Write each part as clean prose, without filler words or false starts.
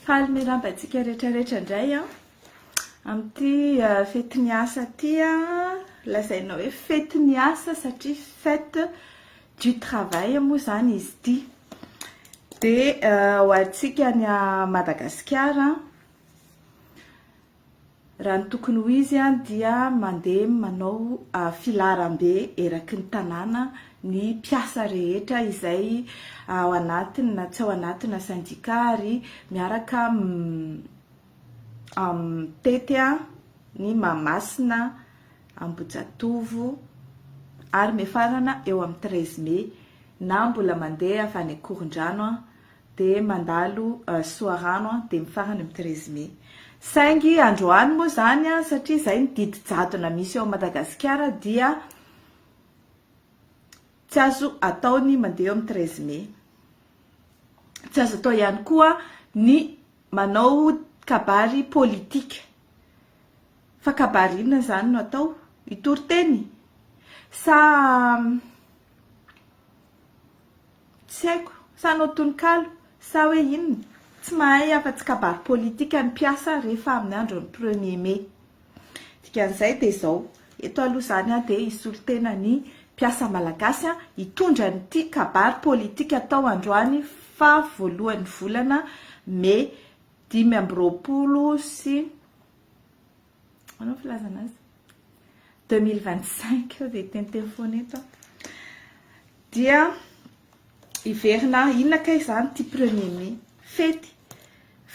Faly mirambantsika rehetrarehetra indray a amin'ity fety ny asa ity a lazainao hoe fety ny asa satria fête du travail moa zany izy ity. Dia ho antsika ny Madagasikara raha ny tokony ho izy a dia mandeha manao filaram-be eraky ny tanàna ny mpiasa rehetra izay ao anatiny na tsy ao anatina syndika ary miaraka mitety ny Mahamasina, Ambohijatovo ary mifarana eo amin'ny 13 Mai na mbola mandeha avy any Ankorondrano dia mandalo Soarano dia mifarana amin'ny 13 Mai. Saingy androany moa zany satria izay ny didy jadona misy ao Madagasikara dia tsy azo ataony mandeha amin'ny 13 Mai. Tsy azo atao ihany koa ny manao kabary politika. Fa kabary inona zany no atao? Itoriteny? Sa tsy haiko, sa anao tononkalo, sa hoe inona? Tsy mahay afa-tsy kabary politika ny mpiasa rehefa amin'ny andron'ny 1er Mai. Dikan'izay dia izao, eto aloha zany dia isolitena ny mpiasa malagasy hitondra nyity kabary politika atao androany fa voalohan'ny volana Mai 2020 sy anao filazana azy 2025 dia tenteny foana eto dia iverina inona kay zany ty 1er Mai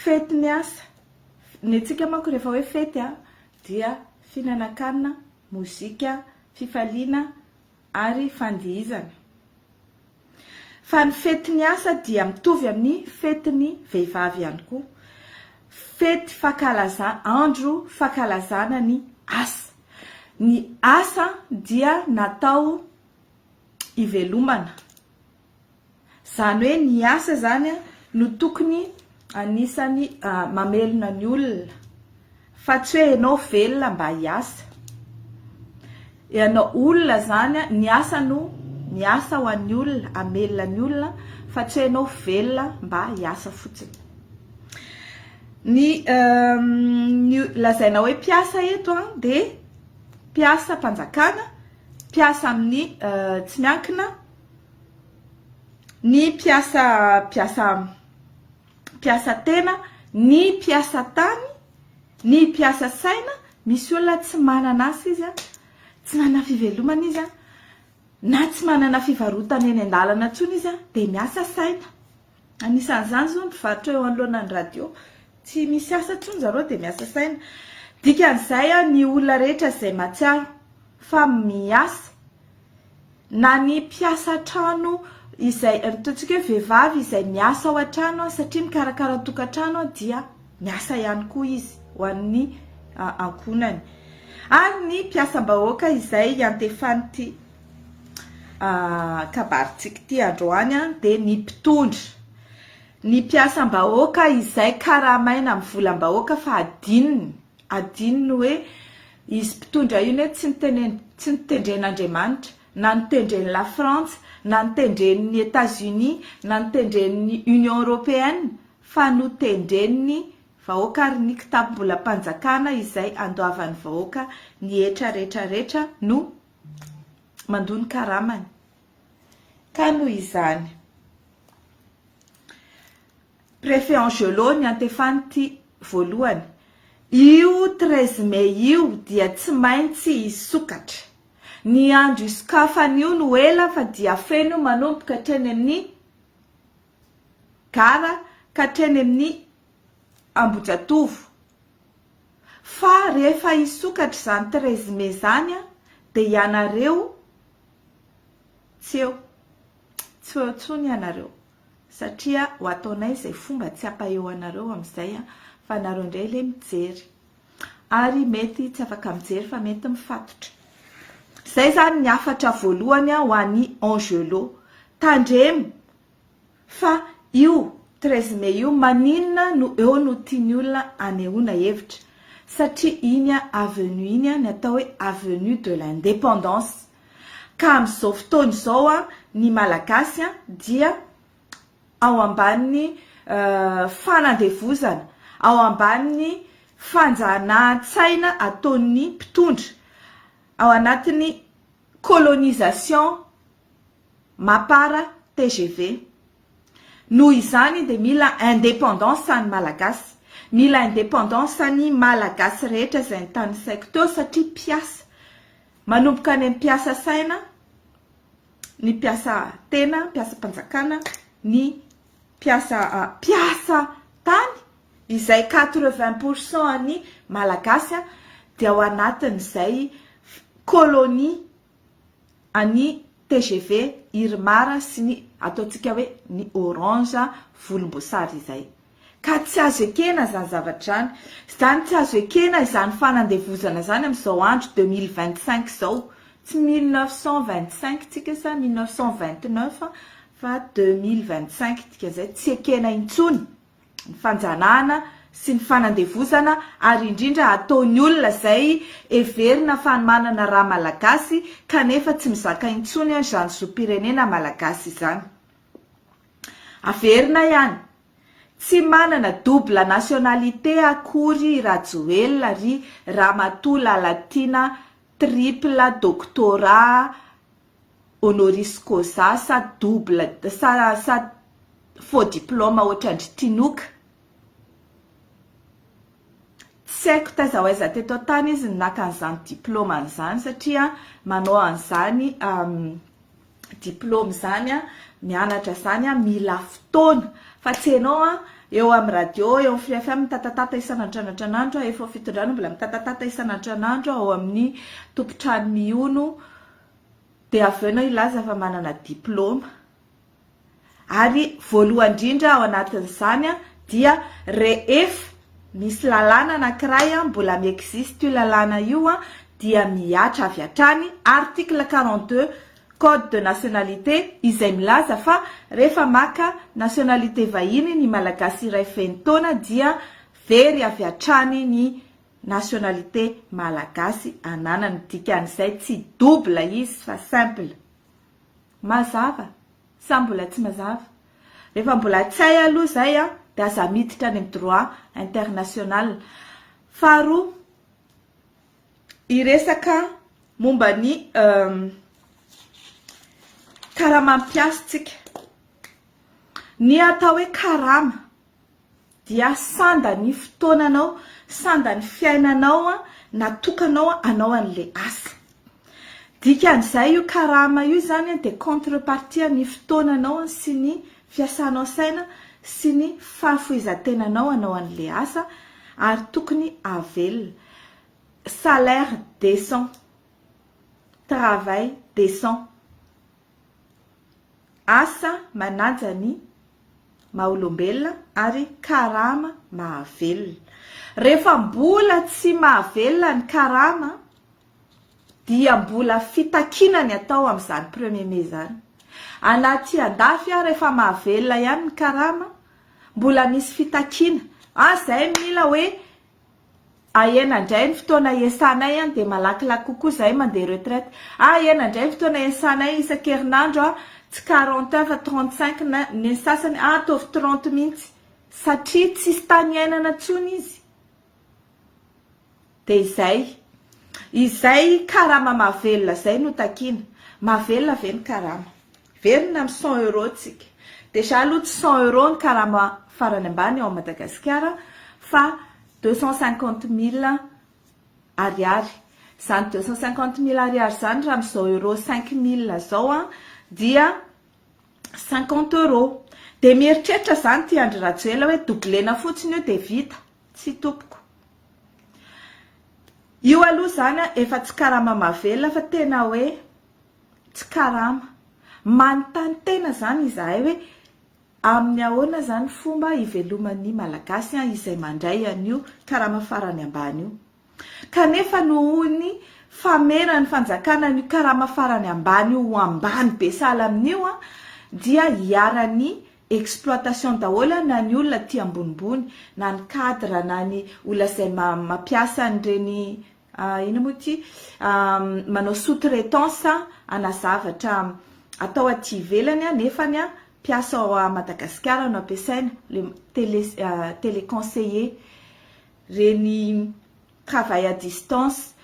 fety ny asa ny antsika manko rehefa hoe fety dia finanankanina, mozika, fifaliana ary fandihizana. Fa ny fety ny asa dia mitovy amin'ny fety ny vehivavy ihany koa. Fety andro fankalazana ny asa. Ny asa dia natao ivelomana. Zany hoe ny asa zany no tokony anisany mamelona ny olona. Fa tsy hoe ianao velona mba hiasa. Ianao olona zany ny asa ho an'ny olona, amelona ny olona, fa tsy hoe ianao velona mba hiasa fotsiny. Ny lazaina hoe mpiasa eto dia mpiasa mpanjakana, mpiasa amin'ny tsy miankina, ny mpiasa tena, ny mpiasa tany, ny mpiasa saina. Misy olona tsy manana asa izy tsy manana fivelomana izy na tsy manana fivarotana eny an-dalana intsony izy dia miasa saina. Anisan'izany zao mpivarotra eo anoloana ny radio, tsy misy asa intsony zareo dia miasa saina. Dikan'izay ny olona rehetra izay matsiaro fa miasa na ny mpiasa trano izay ataontsika hoe vehivavy izay miasa ao an-trano satria mikarakara tokantrano dia miasa ihany koa izy ho an'ny ankonany. Ary ny mpiasam-bahoaka izay antefany ity kabaritsika ity androany dia ny mpitondra. Ny mpiasam-bahoaka izay karamaina amin'ny volam-bahoaka fa adininy hoe izy mpitondra io hoe tsy nitendren'Andriamanitra na nitendren'ny la France na nitendren'ny États-Unis na nitendren'ny Union Européenne fa notendren'ny vahoaka ary ny kitapo-bola mpanjakana izay andoavan'ny vahoaka ny hetra rehetrarehetra no mandony karamany. Ka noho izany Préfet Angelot ny antefany ity voalohany. Io 13 Mai io dia tsy maintsy hisokatra. Ny andro isokafan'io no ela fa dia feno manomboka hatreny amin'ny Gara ka hatreny amin'ny Ambohijatovo. Fa rehefa hisokatra izany 13 Mai zany dia ianareo tsy eo intsony ianareo satria ho ataonay izay fomba tsy ampaeo anareo amin'izay fa nareo indray ilay mijery ary mety tsy afaka mijery fa mety mifatotra. Izay zany ny hafatra voalohany ho an'ny Angelot. Tandremo fa io 13 Mai io maninona no eo no tiany olona anehoana hevitra satria iny avenue iny natao hoe avenue de l'indépendance. Ka amin'izao fotoana izao ny malagasy dia ao ambanin'ny fanandevozana ao ambaniny fanjana-tsaina ataon'ny mpitondra ao anatiny colonisation mapara TGV. Noho izany dia mila indépendance ny malagasy, mila indépendance ny malagasy rehetra izay ny tany secteur satria mpiasa manomboka any amin'ny mpiasa saina, ny mpiasa tena, mpiasa mpanjakana, ny mpiasa tany izay 80% ny malagasy dia ao anatin'izay kolonia any TGV Irmara sy ny ataontsika hoe ny orange volomboasary izay. Ka tsy azo ekena zany zavatra zany tsy azo ekena izany fanandevozana zany amin'izao andro 2025 zao, tsy 1925 tsika sa 1929 fa 2025 tika zay tsy ekena intsony ny fanjanahana sy ny fanandevozana ary indrindra ataon'ny olona zay everina fa manana raha malagasy kanefa tsy mizaka intsony zany zoam-pirenena malagasy izany. Averina ihany tsy manana double nationalité akory Rajoelina ry Ramatoa Lalatina triple doctorat honoris causa sa double sa faux diplôme ohatrandry tinoka. Tsy haiko taiza hoaiza teto tany izy naka an'izany diplôme an'izany satria manao an'izany diplôme zany mianatra zany mila fotoana fa tsy ianao eo amin'ny radio eo amin'ny Free FM mitatatata isan'andro efa fitondrano mbola mitatatata isan'andro ao amin'ny tompotrano miono dia avy eo ilaza fa manana diplôme. Ary voalohany indrindra ao anatin'izany dia rehefa misy lalàna anankiray mbola mi-existe io lalàna io dia miatra avy hatrany article 42 code de nationalité izay milaza fa rehefa maka nationalité vahiny ny malagasy iray feno taona dia very avy hatrany ny nationalité malagasy ananany dikan'izay tsy double izy fa simple. Mazava sa mbola tsy mazava? Rehefa mbola tsy hay aloha zay dia aza miditra any amin'ny droit international. Faharoa, iresaka momba ny karamam-piasitsika. Ny atao hoe karama dia sanda ny fotoananao, sanda ny fiainanao natokanao anao an'le asa. Dikan'izay io karama io zany dia contrepartie ny fotoananao sy ny fiasanao saina sy ny fahafoizantenanao anao an'le asa ary tokony avelona. Salaire décent, travail décent. Asa manaja ny maha-olombelona ary karama mahavelona. Rehefa mbola tsy mahavelona ny karama dia mbola fitakinany atao amin'izany premier mai zany. Anaty andafy rehefa mahavelona ihany ny karama mbola misy fitakina. Zay mila hoe ahena indray ny fotoana iasanay dia malakilaky kokoa zay mandeha retraite. Ahena indray ny fotoana iasanay isan-kerinandro tsy 40 heures fa 35 ny sasany ataovy 30 minutes satria tsisy tany iainana tsony izy. Dia izay karama mahavelona zay no takina. Mahavelona ve ny karama? Verina amin'ny 100 € tsika. Déjà aloha 100 € ny karama farany ambany ao Madagasikara fa 250 000 ariary. Zany 250 000 ariary zany raha amin'izao euro 5 000 zao dia 50 €. Dia mieritreritra zany ty Andry Rajoelina hoe doblena fotsiny io dia vita, tsy tompoko. Io aloha zany efa tsy karama mahavelona fa tena hoe tsy karama. Manontany tena zany izahay hoe amin'ny ahoana zany fomba iveloman'ny malagasy izay mandray an'io karama farany ambany io. Kanefa nohony famerany fanjakana ny karama farany ambany io ambany be sahala amin'io dia hiarany exploitation daholo na ny olona ty ambonimbony na ny cadre na ny olona izay mampiasa an'ireny ino moa ty manao sous-traitance ana zavatra atao aty ivelany nefany mpiasa ao a Madagasikara no ampiasaina le téléconseiller reny travail à distance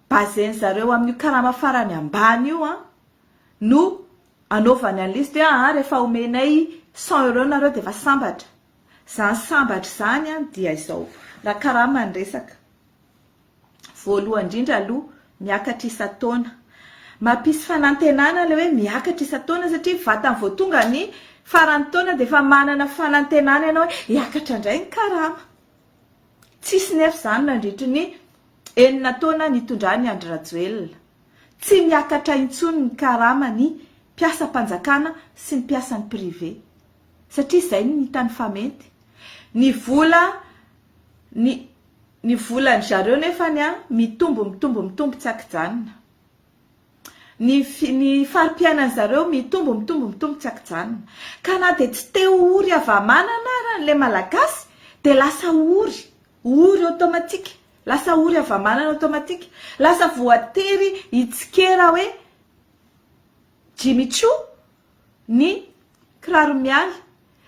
bazainy zareo amin'io karama farany ambany io no anaovany an'liste rehefa omenay 100 € nareo dia efa sambatra. Zany sambatra zany dia izao raha karama ny resaka. Voalohany indrindra aloha miakatra isan-taona. Mampisy fanantenana le hoe miakatra isan-taona satria vatany vao tonga ny farany taona dia efa manana fanantenana ianao hoe hiakatra indray ny karama. Tsisy nefa zany nandritra ny 9 taona nitondrany Andry Rajoelina. Tsy miakatra intsony ny karama ny mpiasam-panjakana sy ny mpiasan'ny privé. Satria izay ny tany famety. Ny vola ny zareo nefa mitombo tsy akijanona. Ny fari-piainany zareo mitombo tsy akijanona. Ka na dia tsy te ory avamanana raha le malagasy dia lasa ory automatique. Lasa ory avamanana automatique. Lasa voatery hitsikera hoe Jimmy Choo ny kiraro mialy.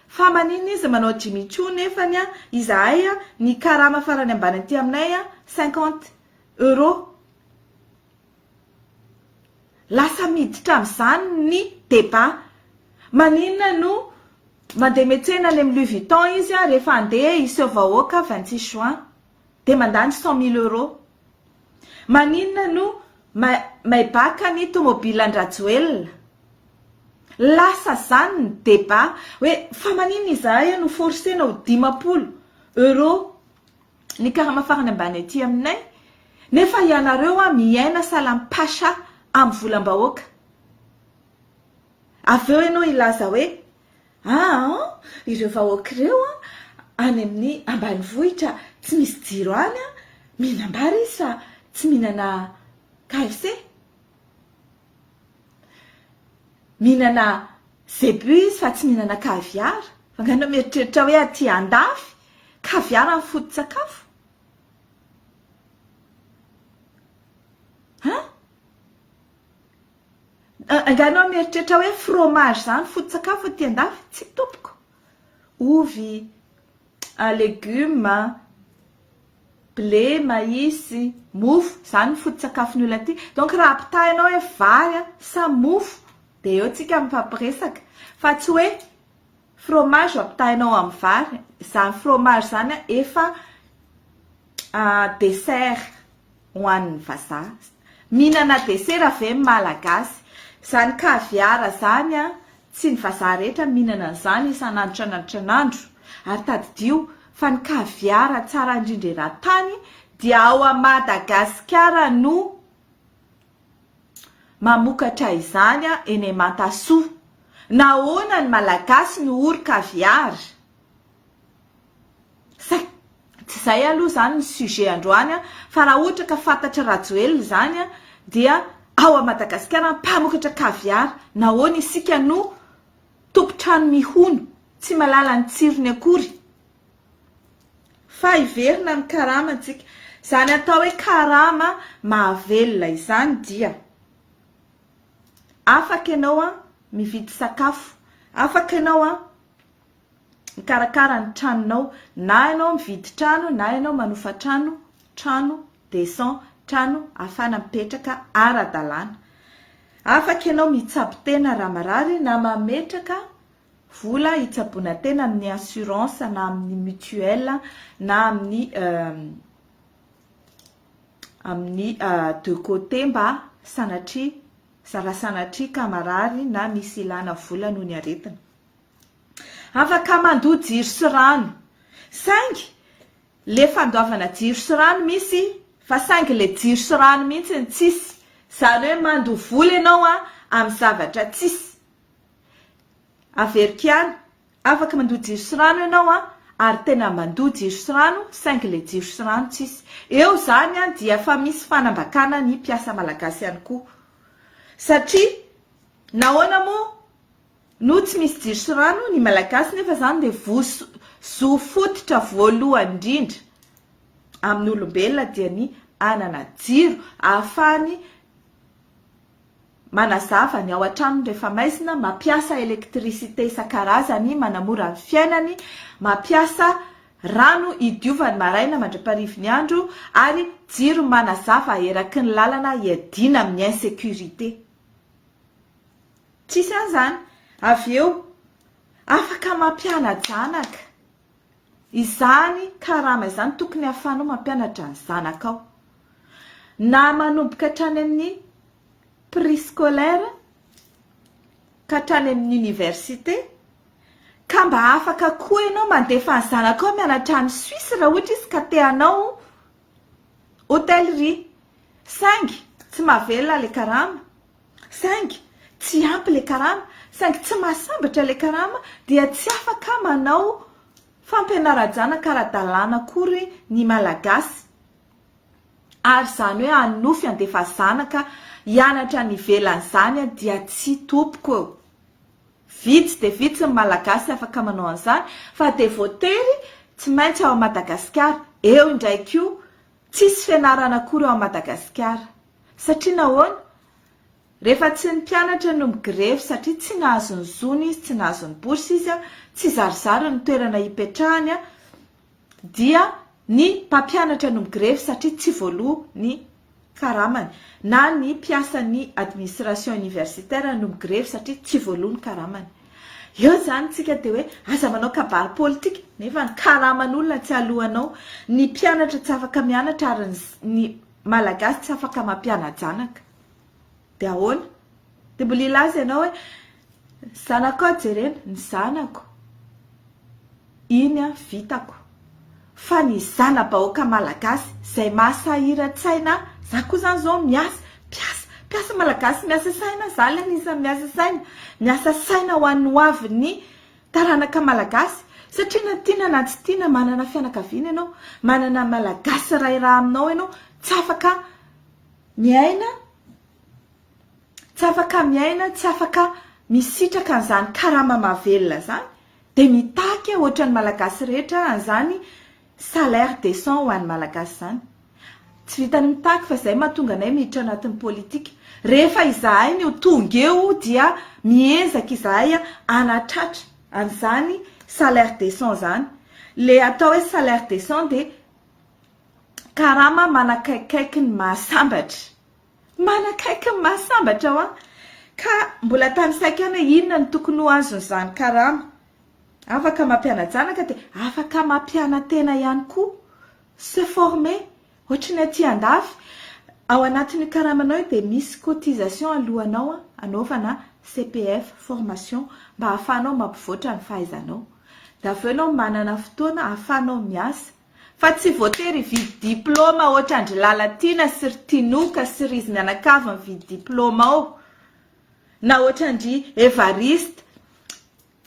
Fa maninona izy manao Jimmy Choo nefa izahay ny karama farany ambany aty aminay 50 €. Lasa miditra amin'izany ny débat. Maninona no mandeha metsena le Louis Vuitton izy rehefa andeha iseho vahoaka 26 juin dia mandany 100 000 €. Maninona no maibaka ny tomobile Rajoelina. Lasa zany ny débat hoe fa maninona izahay no forcena ho 50 € ny karama farany ambany aty aminay nefa ianareo miaina salampasha amin'ny volam-bahoaka. Avy eo ianao ilaza hoe ireo vahoaka ireo any amin'ny ambanivohitra tsy misy jiro any mihinam-bary izy fa tsy mihinana KFC, mihinana zebu izy fa tsy mihinana caviar. Angano mieritreritra hoe aty andafy caviar amin'ny foto-tsakafo. Angano mieritreritra hoe fromage zany foto-tsakafo aty andafy. Tsy tompoko. Ovy, légumes, blé, maïs, mofo zany foto-tsakafo ny olona aty. Donc raha ampitahinao hoe vary sa mofo dia eo tsika mifampiresaka. Fa tsy hoe fromage ampitahinao amin'ny vary. Zany fromage zany efa dessert hoan'ny vazaha. Mihinana dessert avy malagasy. Zany caviar zany tsy ny vazaha rehetra mihinana an'izany isan'andro. Ary tadidio fa ny caviar tsara indrindra eran-tany dia ao a Madagasikara no mamokatra izany eny Mantasoa. Nahoana ny malagasy no ory caviar? Tsy izay aloha zany ny sujet androany fa raha ohatra ka fantatra Rajoelina zany dia ao a Madagasikara mpamokatra caviar. Nahoana isika no tompo-trano mihono tsy malala ny tsirony akory. Fa iverina amin'ny karama antsika. Zany atao hoe karama mahavelona izany dia afaka ianao mividy sakafo, afaka ianao mikarakara ny tranonao, na ianao mividy trano, na ianao manofa trano descend, trano afana mipetraka ara-dalàna. Afaka ianao mitsabo tena raha marary na mametraka vola hitsaboana tena amin'ny assurance na amin'ny mutuelle na amin'ny de côté mba sanatria kamarary na misy ilana vola noho ny aretina. Afaka mandoa jiro sy rano. Saingy le fandoavana jiro sy rano misy fa saingy le jiro sy rano mihitsy ny tsisy. Zany hoe mandoa vola ianao amin'ny zavatra tsisy. Averikiana, afaka mandoa jiro sy rano ianao ary tena mandoa jiro sy rano saingy le jiro sy rano tsisy. Eo zany dia fa misy fanambakana ny mpiasa malagasy ihany koa. Satria nahoana moa no tsy misy jiro sy rano ny malagasy nefa zany dia zo fototra voalohany indrindra amin'ny olombelona dia ny anana jiro ahafahany manazava ny ao an-trano rehefa maizina, mampiasa elektricité isan-karazany, manamora ny fiainany, mampiasa rano idiovany maraina mandra-parivo ny andro, ary jiro manazava eraky ny lalana iadina amin'ny insécurité. Tsisy an'izany. Avy eo afaka mampiana janaka. Izany karama izany tokony ahafahanao mampianatra ny zanakao. Na manomboka hatrany amin'ny préscolaire ka hatrany amin'ny université, ka mba afaka koa ianao mandefa ny zanakao mianatra any Suisse raha ohatra izy ka te-hanao hôtellerie. Saingy tsy mahavelona le karama, saingy tsy ampy le karama, saingy tsy mahasambatra le karama, dia tsy afaka manao fampianara-janaka ara-dalàna akory ny malagasy. Ary zany hoe hanofy andefa zanaka hianatra ny ivelan'izany dia tsy tompoko. Vitsy de vitsy ny malagasy afaka manao an'izany, fa de voatery tsy maintsy ao Madagasikara. Eo indraiky io tsisy fianarana akory ao Madagasikara. Satria nahoana? Rehefa tsy ny mpianatra no migrevy satria tsy nahazo ny zony izy, tsy nahazo ny bourse izy, tsy zarizary ny toerana hipetrahany, dia ny mpampianatra no migrevy satria tsy voaloha ny karamany, na ny mpiasan'ny administration universitaire no migrevy satria tsy voaloha ny karamany. Eo zany tsika de hoe aza manao kabary politika, nefa ny karaman'olona tsy alohanao. Ny mpianatra tsy afaka mianatra ary ny malagasy tsy afaka mampiana-janaka. De ahoana? De mbola ilaza ianao hoe zanako jerena, ny zanako iny vitako, fa ny zana-bahoaka malagasy izay mahasahira-tsaina, za koa zany zao piasa malagasy miasa saina, za le anisany miasa saina ho an'ny hoavin'ny taranaka malagasy. Satria na tiana na tsy tiana manana fianakaviana ianao, manana malagasy iray raha aminao ianao, tsy afaka miaina, tsy afaka misitraka an'izany karama mahavelona zany, de mitaky ohatra ny malagasy rehetra an'izany salaire décent ho an'ny malagasy zany. Tsy vitany mitaky fa izay mahatonga anay miditra anatin'ny politika. Rehefa izahay ny tonga eo dia miezaka izahay anatratra an'izany salaire décent zany. Le atao hoe salaire décent de karama manakaikaiky ny mahasambatra. Manakaiky ny mahasambatra ho ka mbola tany saika hoe inona ny tokony ho azon'izany karama. Afaka mampiana-janaka de afaka mampiana tena ihany koa. Se former, ohatra ny aty andafy, ao anatin'ny karamanao de misy cotisation alohanao anaovana CPF formation mba ahafahanao mampivoatra ny fahaizanao. Da avy eo ianao manana fotoana ahafahanao miasa. Fa tsy voatery vidy diplôma ohatra Andry Lalatiana sy Tinoka sy Rizy Mianakavy mividy diplôma ao. Na ohatra Andry Evariste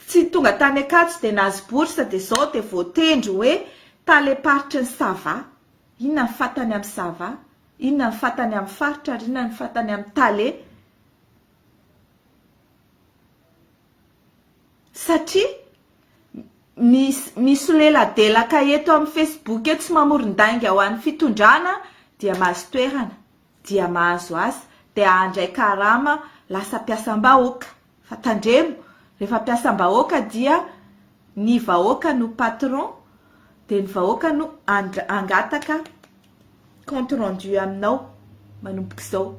tsy tonga tany Ankatso de nahazo bourse de zao de voatendry hoe tale paritry ny Sava. Inona ny fatany amin'ny Sava? Inona ny fatany amin'ny faritra? Inona ny fatany amin'ny Tale? Satria misy lela-delaka eto amin'ny Facebook eto tsy mamoron-dainga ho an'ny fitondrana dia mahazo toerana, dia mahazo asa, dia handray karama lasa mpiasam-bahoaka. Fa tandremo, rehefa mpiasam-bahoaka dia ny vahoaka no patron, dia ny vahoaka no angataka compte rendu aminao manomboka izao.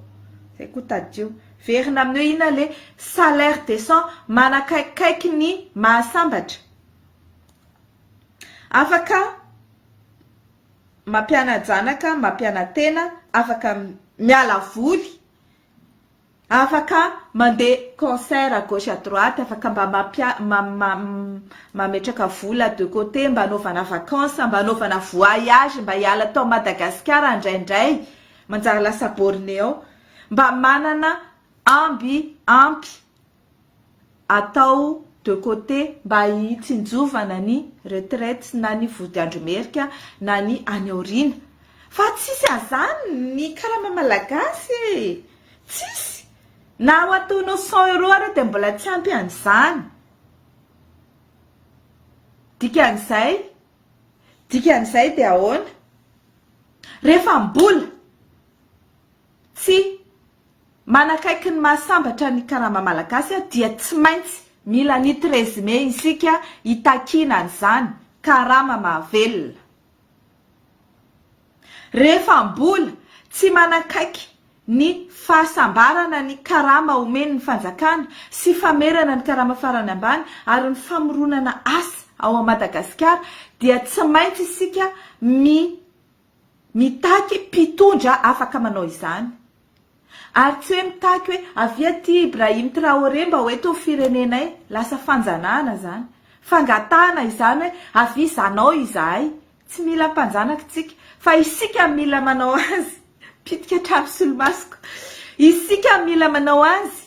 Zay koa tadio. Verina amin'io ina le salaire décent manakaikaiky ny mahasambatra. Afaka mampiana-janaka, mampiana-tena, afaka miala voly, afaka mandeha concert à gauche à droite, afaka mba mametraka vola de côté, mba anaovana vacances, mba anaovana voyage, mba hiala tao Madagasikara indraindray, manjary lasa Bornéo, mba manana ampy atao de côté mba hitsinjovana ny retraite na ny vody andromerika na ny any aoriana. Fa tsisy azany ny karama malagasy, tsisy. Na ho ataonao 100 € ary de mbola tsy ampy an'izany. Dikan'izay de ahoana? Rehefa mbola tsy manakaiky ny mahasambatra ny karama malagasy dia tsy maintsy mila ny 13 Mai isika hitakinany zany karama mahavelona. Rehefa mbola tsy manakaiky ny fahasambarana ny karama omeny ny fanjakana sy famerana ny karama farany ambany ary ny famoronana asa ao Madagasikara dia tsy maintsy isika mitaky mpitondra afaka manao izany. Ary tsy hoe mitaky hoe avia ty Ibrahim Traoré mba hoeto firenenay lasa fanjanana zany. Fangatana izany hoe avia zanao izahay. Tsy mila mpanjanaka tsika fa isika mila manao azy. Pitika trano solomasoko. Isika mila manao azy.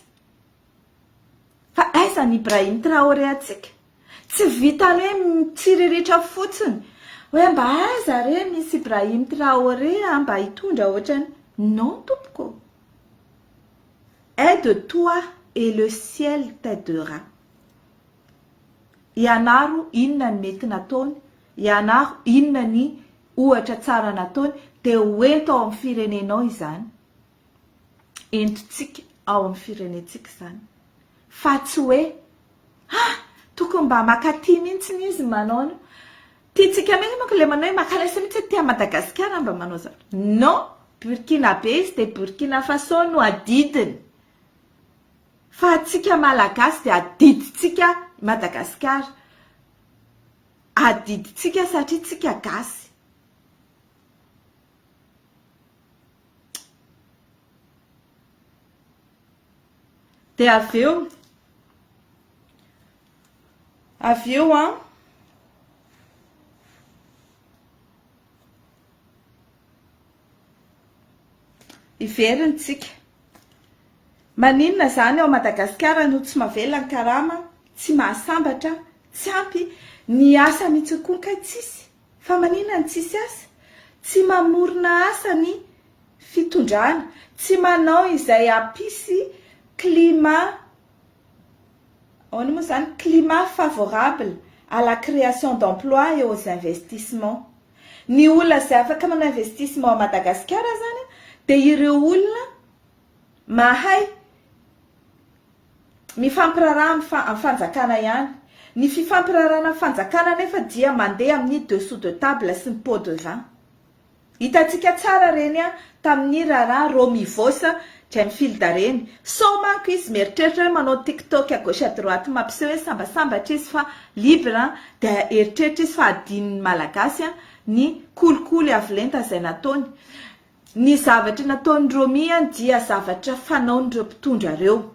Fa aiza ny Ibrahim Traoré atsika? Tsy vita hoe mitsiriritra fotsiny. Hoe mba aiza re misy Ibrahim Traoré mba hitondra ohatrany. Non tompoko. Aide-toi et le ciel t'aidera. Ianaro inona ny mety nataony, ianaro inona ny ohatra tsara nataony, dia hoento ao amin'ny firenenao izany. Entotsika ao amin'ny firenentsika izany. Fa tsy hoe, tokony mba makaty mihitsy izy manao. Tiantsika mihitsy manko le manao hoe makalesa mihitsy ty Madagasikara mba manao zany. Non, Burkinabe izy dia Burkina Faso no adidiny. Fa atsika malagasy dia adiditsika Madagasikara. Adiditsika satria tsika gasy. Dia avy eo iveriny tsika. Maninona zany ao Madagasikara no tsy mahavela ny karama, tsy mahasambatra, tsy ampy ny asa mihitsy koa kay tsisy. Fa maninona ny tsisy asa? Tsy mamorona asa ny fitondrana, tsy manao izay ampisy climat climat favorable à la création d'emplois et aux investissements. Ny olona izay afaka manao investissement ao Madagasikara zany dia ireo olona mahay mifampiraraha amin'ny fanjakana ihany. Ny fifampirarana amin'ny fanjakana nefa dia mandeha amin'ny dessous de table sy ny pot de vin. Hitantsika tsara reny tamin'ny raharaha Romivosa Jamfilda reny. So manko izy mieritreritra hoe manao TikTok à gauche à droite mampiseho hoe sambasambatra izy fa libre dia eritreritra izy fa adin'ny malagasy ny kolikoly avolenta izay nataony. Ny zavatra nataony Romi dia zavatra fanaon'ireo mpitondra ireo.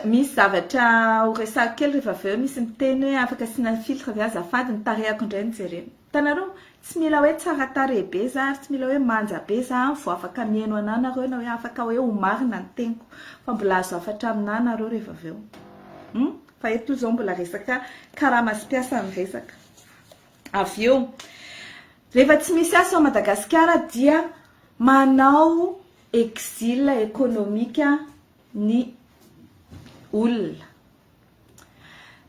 Misy zavatra ho resaka kely rehefa avy eo misy miteny hoe afaka asiana filtre vy azafady ny tarehako indray ny jerena. Hitanareo tsy mila hoe tsara tarehy be za ary tsy mila hoe manja be za vao afaka mihaino ananareo na hoe afaka hoe ho marina ny teniko fa mbola azo afatra aminanareo rehefa avy eo. Fa eto izao mbola resaka karama sy mpiasa ny resaka. Avy eo rehefa tsy misy asa ao Madagasikara dia manao exil économique ny olona.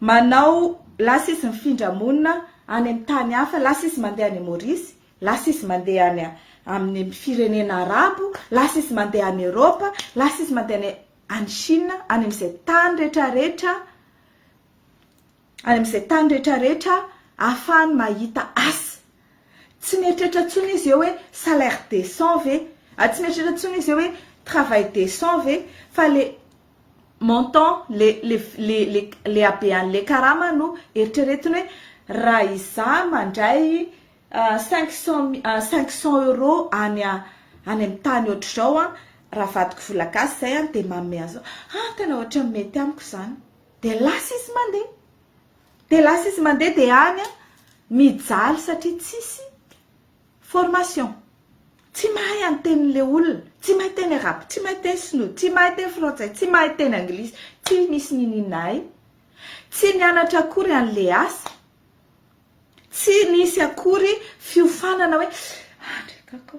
Manao lasa izy mifindra monina any amin'ny tany hafa, lasa izy mandeha any Maurice, lasa izy mandeha any amin'ny firenena arabo, lasa izy mandeha any Europa, lasa izy mandeha any Chine, any amin'izay tany rehetrarehetra ahafahany mahita asa. Tsy mieritreritra tsony izy eo hoe salaire décent ve, tsy mieritreritra tsony izy eo hoe travail décent ve, fa le montant le habean'le karama no eritreretiny hoe raha iza mandray 500 euros any amin'ny tany ohatr'izao raha vadiko vola gasy zay dia manome azy. Tena ohatra mety amiko izany. Dia lasa izy mandeha dia any mijaly satria tsisy formation. Tsy mahay antenin'le olona, tsy mahay teny arabo, tsy mahay teny sinoa, tsy mahay teny frantsay, tsy mahay teny anglisy, tsy misy nininay, tsy nianatra akory an'le asa, tsy nisy akory fiofanana hoe andrekako,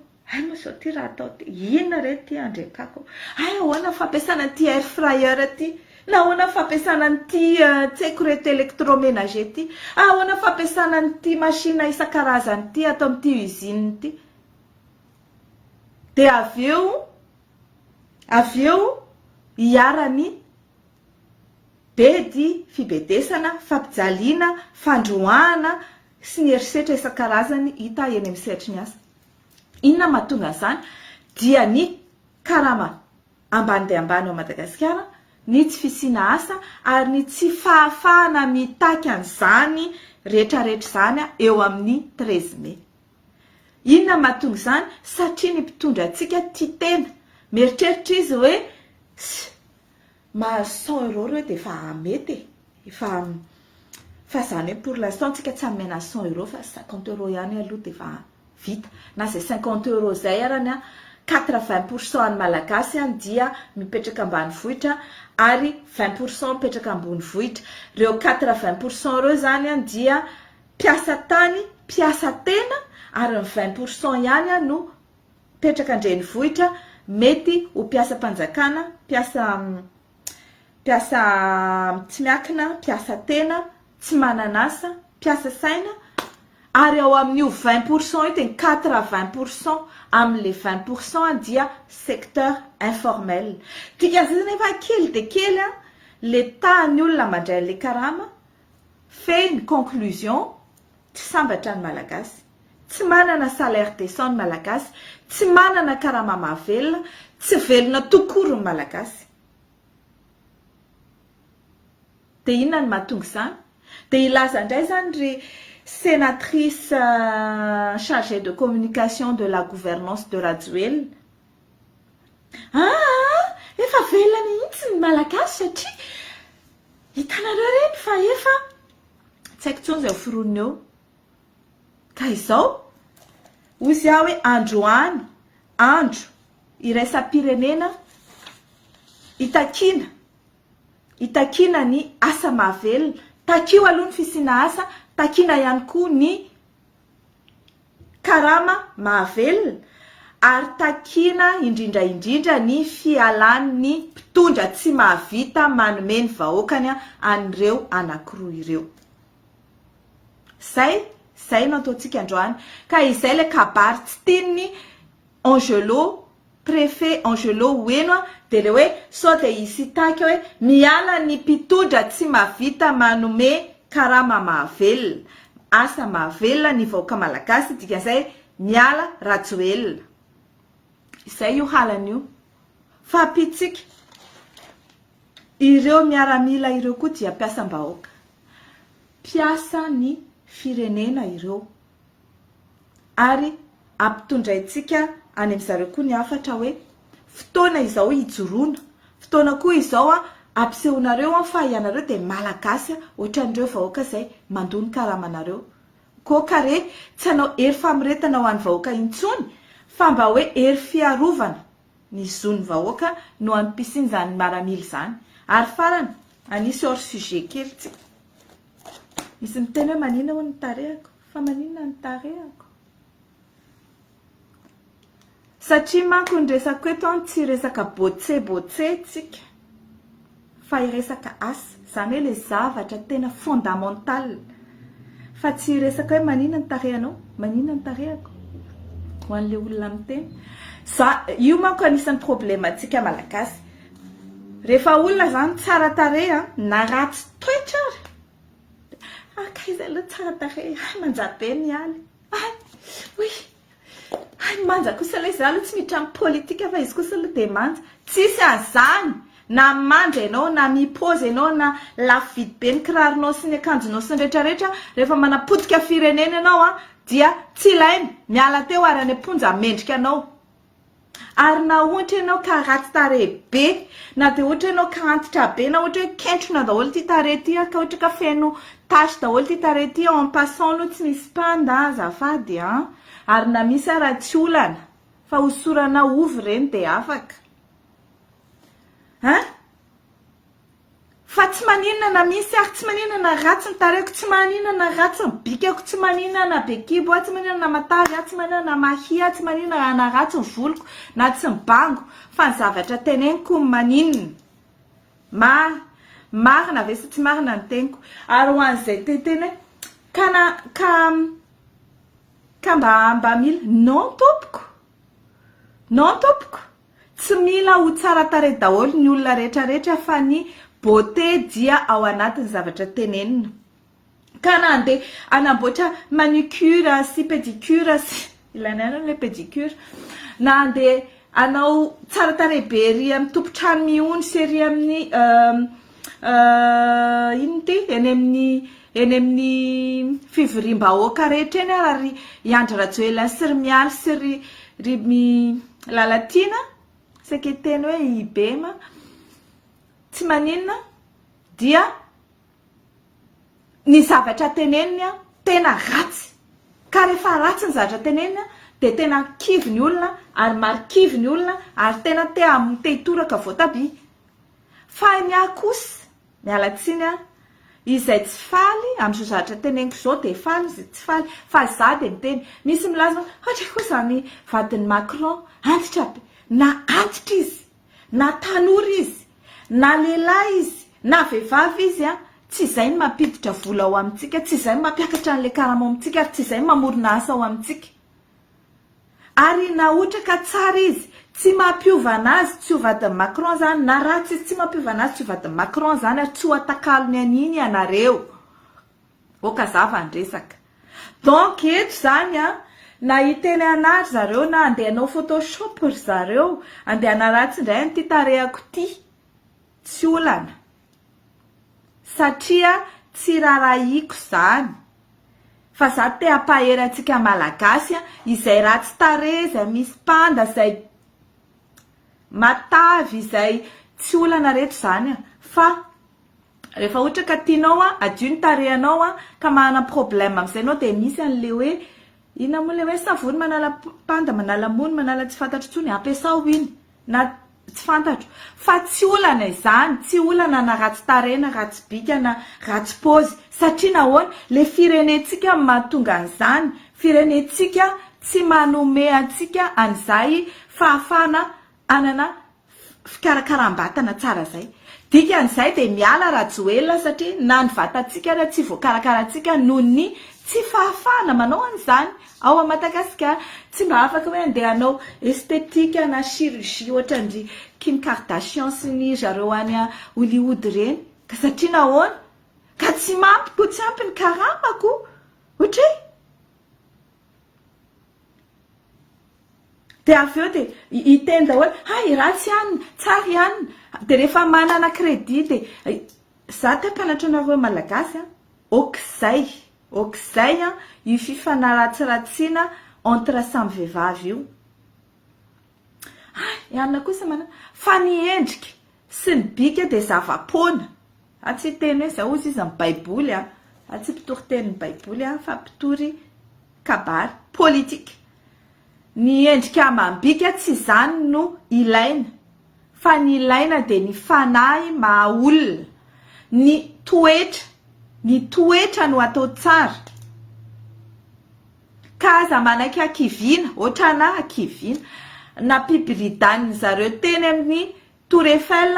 mo zao ty raha atao ty, inona re ty andrekako, ahoana fampiasana ty air fryer ty, nahoana fampiasana an'ity tsy haiko reto électroménager ty, ahoana fampiasana an'ity machine isan-karazany ty atao amin'ity usine ty. De avy eo hiarany bedy fibedesana, fampijaliana, fandroana sy ny erisetra isan-karazany hita eny amin'ny sehatry ny asa. Inona mahatonga zany? Dia ny karama ambany dia ambany ao Madagasikara, ny tsy fisiana asa ary ny tsy fahafahana mitaky an'izany rehetrarehetra zany eo amin'ny 13 mai. Inona mahatonga zany? Satria ny mpitondra antsika tia tena, mieritreritra izy hoe mahazo 100 € reo dia efa mety, fa zany hoe pour l'instant tsika tsy amena 100 € fa 50 € ihany aloha dia efa vita. Na zay 50 € zay arany 80% any malagasy dia mipetraka ambanivohitra ary 20% mipetraka ambony vohitra. Reo 80% reo zany dia mpiasa tany, mpiasa tena, ary 20% ihany no mipetraka andrenivohitra, mety ho mpiasa mpanjakana, mpiasa tsy miakina, mpiasa tena, tsy manana asa, mpiasa saina. Ary ao amin'io 20% io dia 80% amin'le 20% dia secteur informel. Dikan'izay nefa kely de kely le tahan'ny olona mandray le karama fait une conclusion, tsy sambatra ny malagasy, tsy manana salaire décent ny malagasy, tsy manana karama mahavelona, tsy velona tokoro ny malagasy. De inona ny mahatonga izany? De ilaza indray zany ry sénatrice chargée de communication de la gouvernance de Rajoelina. Efa velona mihitsy ny malagasy satria hitanareo reny fa efa tsy haiko tsony izay foronina eo. Ka izao ozy aho hoe androany, andro iraisam-pirenena hitakina ny asa mahavelona, takio aloha ny fisiana asa, takina ihany koa ny karama mahavelona, ary takina indrindra ny fialan'ny mpitondra tsy mahavita manome ny vahoakany an'ireo anankiroa ireo. Zay no ataontsika androany. Ka izay le kabary tsy tiany Angelo, préfet Angelo Oueno, dia le hoe sao dia hisy taky hoe miala ny mpitondra tsy mahavita manome karama mahavelona, asa mahavelona ny vahoaka malagasy, dikan'izay miala Rajoelina. Izay io halan'io. Fa pitsika ireo miaramila ireo koa dia mpiasam-bahoaka, mpiasa ny firenena ireo, ary ampitondraitsika any amin'izareo koa ny hafatra hoe fotoana izao hijoroana, fotoana koa izao ampisehoanareo fa ianareo dia malagasy ohatran'ireo vahoaka izay mandony karamanareo. Koa re tsy hanao hery famiretana ho an'ny vahoaka intsony, fa mba hoe hery fiarovana ny zon'ny vahoaka no ampisiany zany maramily zany. Ary farany anisy hors sujet kely tsika. Misy miteny hoe manina ho ny tarehako, fa manina ny tarehako. Satria manko ny resaka eto tsy resaka botsé tsika, fa iresaka asa, zany hoe le zavatra tena fondamental. Fa tsy resaka hoe manina ny tarehanao, manina ny tarehako ho an'le olona miteny. Io manko anisan'ny problématsika malagasy. Rehefa olona zany tsara tareha na ratsy toetra ary kaiza aloha tsara tareha, manjabe mialy, manja kosa ilay izy aloha tsy miditra amin'ny politika fa izy kosa aloha dia manja. Tsisy an'izany, na manja ianao, na mipôzy ianao, na lafo vidy be ny kiraronao sy ny akanjonao sy ny rehetrarehetra, rehefa manapodika firenena ianao dia tsy ilainy, miala teo ary any am-ponja mendrika anao. Ary na ohatra ianao ka ratsy tarehy be, na dia ohatra ianao ka antitra be, na ohatra hoe kentrona daholo ty tarehy ty, ka ohatra ka feno tasy daholo ty tarehy ty, en passant aloha tsy misy panda azafady ary na misy raha tsy olana fa hosorana ovy reny dia afaka. Fa tsy maninona na misy ary tsy maninona na ratsy ny tarehiko, tsy maninona na ratsy ny bikako, tsy maninona na bekibo, tsy maninona na matavy, tsy maninona na mahia, tsy maninona na ratsy ny voloko, na tsy mibango, fa ny zavatra teneniko maninona. marina ve sy tsy marina ny teniko ary ho an'izay teteny ka mba mila non tompoko tsy mila ho tsara tare daholo ny olona rehetrarehetra fa ny beauté dia ao anatin'ny zavatra tenenina ka na andeha anamboatra manicure sy pédicure sy ilaina le pédicure na andeha anao tsara tare be ry amin'ny tompotrano mihony sy ry amin'ny eny amin'ny fivoriam-bahoaka rehetra eny ary Andry Rajoelina sy ry mialy sy ry Lalatina seketeny hoe IBM tsy maninona dia ny zavatra tenenina tena ratsy ka rehefa ratsy ny zavatra tenenina dia tena kivy ny olona ary marikivy ny olona ary tena te hitoraka voatabia fa miakosy mialatsiny izay tsy faly amin'izao zavatra teneniko izao dia faly izy tsy faly fa za dia miteny misy milaza ohatra koa zany vadin'ny Macron antitra be na antitra izy na tanora izy na lehilahy izy na vehivavy izy tsy izay ny mampiditra vola ao amintsika tsy izay ny mampiakatra an'ilay karama ao amintsika ary tsy izay ny mamorona asa ao amintsika ary na ohatra ka tsara izy tsy mampiova anazy tsy ho vadin'ny Macron zany na ratsy izy tsy mampiova anazy tsy ho vadin'ny Macron zany ary tsy ho atakalony an'iny ianareo okazava ny resaka donc eto zany na hiteny anary zareo na andeha hanao photoshop ry zareo andeha hanaratsy indray ny ty tarehako ty tsy olana satria tsy rarahiko zany fa za te hampahery antsika malagasy izay ratsy tarehy izay misy panda izay matavy izay tsy olana rehetra zany fa rehefa ohatra ka tianao adio ny tarehanao ka manana problème amin'izay anao dia misy an'le hoe ina moa le hoe savony manala panda manala mony manala tsy fantatro tsony ampiasao iny na tsy fantatro fa tsy olana izany tsy olana na ratsy tarehina ratsy bika na ratsy pôzy satria nahoana le firenetsika mahatonga an'izany firenetsika tsy manome antsika an'izay fahafana anana fikarakaram-batana tsara zay dika an'izay dia miala Rajoelina satria na ny vatantsika na tsy voakarakaratsika noho ny tsy fahafana manao an'izany ao a Madagasikara tsy mba afaka hoe andeha hanao estetika na chirurgie ohatran'ny Kim Kardashian sy ny zareo any Hollywood reny ka satria nahoana ka tsy ampy ny karamako ohatra dia avy eo dia hiteny daholo ratsy ihany tsara ihany dia rehefa manana crédit dia za te mpanatra anareo malagasy okizay io fifanaratsiratsiana entre samy vehivavy io ianona kosa manana fa ny endrika sy ny bika dia zava-pona tsy teny hoe zao ozy izy amin'ny baiboly tsy mpitory tenin'ny baiboly fa mpitory kabary politika ny endrika amam-bika tsy izany no ilaina fa ny ilaina dia ny fanahy maha-olona ny toetra no atao tsara ka aza manaiky hakiviana ohatra na hakiviana na pibilidaniny zareo teny amin'ny Tour Eiffel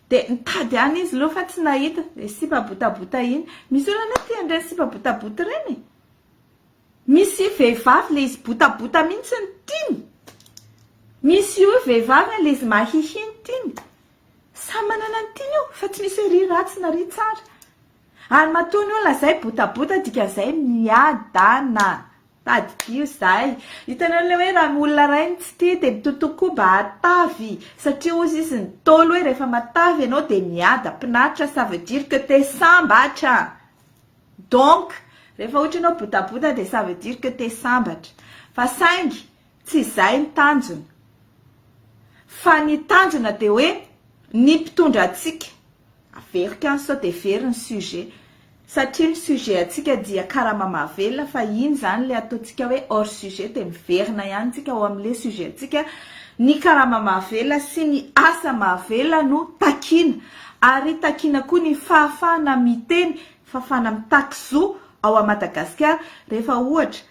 dia nitady any izy loha fa tsy nahita dia sipabotabota iny misy olana ty andray sipabotabota reny misy vehivavy le izy botabota mihitsy ny tiny misy io vehivavy le izy mahihiny tiny samy manana ny tiny io fa tsy misy ry ratsy na ry tsara ary matony olona zay botabota dikan'izay miadana tadikio zay hitanao le hoe raha olona rainy tsy tia dia mitotokoa mba hatavy satria ozy izy ny tolo hoe rehefa matavy ianao dia miada pinatra ça veut dire que te sambatra donc rehefa ohatra ianao botabota dia ça veut dire que te sambatra fa saingy tsy izay ny tanjona fa ny tanjona dia hoe ny mpitondra atsika averika any sao dia very ny sujet satria ny sujet atsika dia karama mahavelona fa iny zany le ataontsika hoe hors sujet dia miverina ihany tsika ao amin'ile sujet atsika ny karama mahavelona sy ny asa mahavelona no takina ary takina koa ny fahafana miteny fahafana mitakizo ao a Madagasikara rehefa ohatra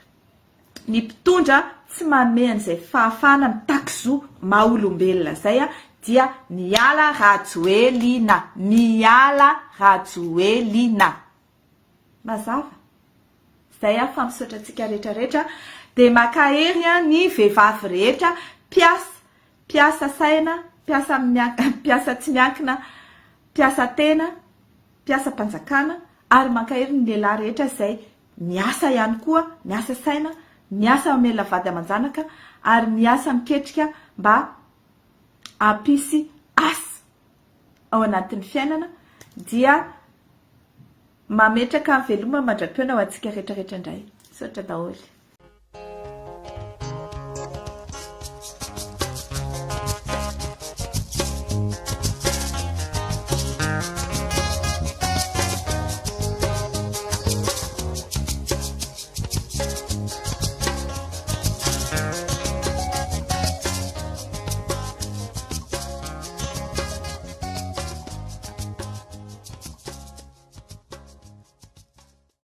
ny mpitondra tsy manome an'izay fahafana mitakizo maha olombelona zay dia miala Rajoelina. Miala Rajoelina. Mazava. Zay a fampisaotra antsika rehetrarehetra. De maka hery ny vehivavy rehetra piasa saina, piasa tsy miankina, piasa tena, piasa mpanjakana, ary maka hery ny lehilahy rehetra zay miasa ihany koa, miasa saina, miasa mamela vady aman-janaka, ary miasa miketrika mba ampisy asa ao anatin'ny fiainana, dia mametraka veloma mandra-piona ho antsika rehetrarehetra indray. Misaotra daholo.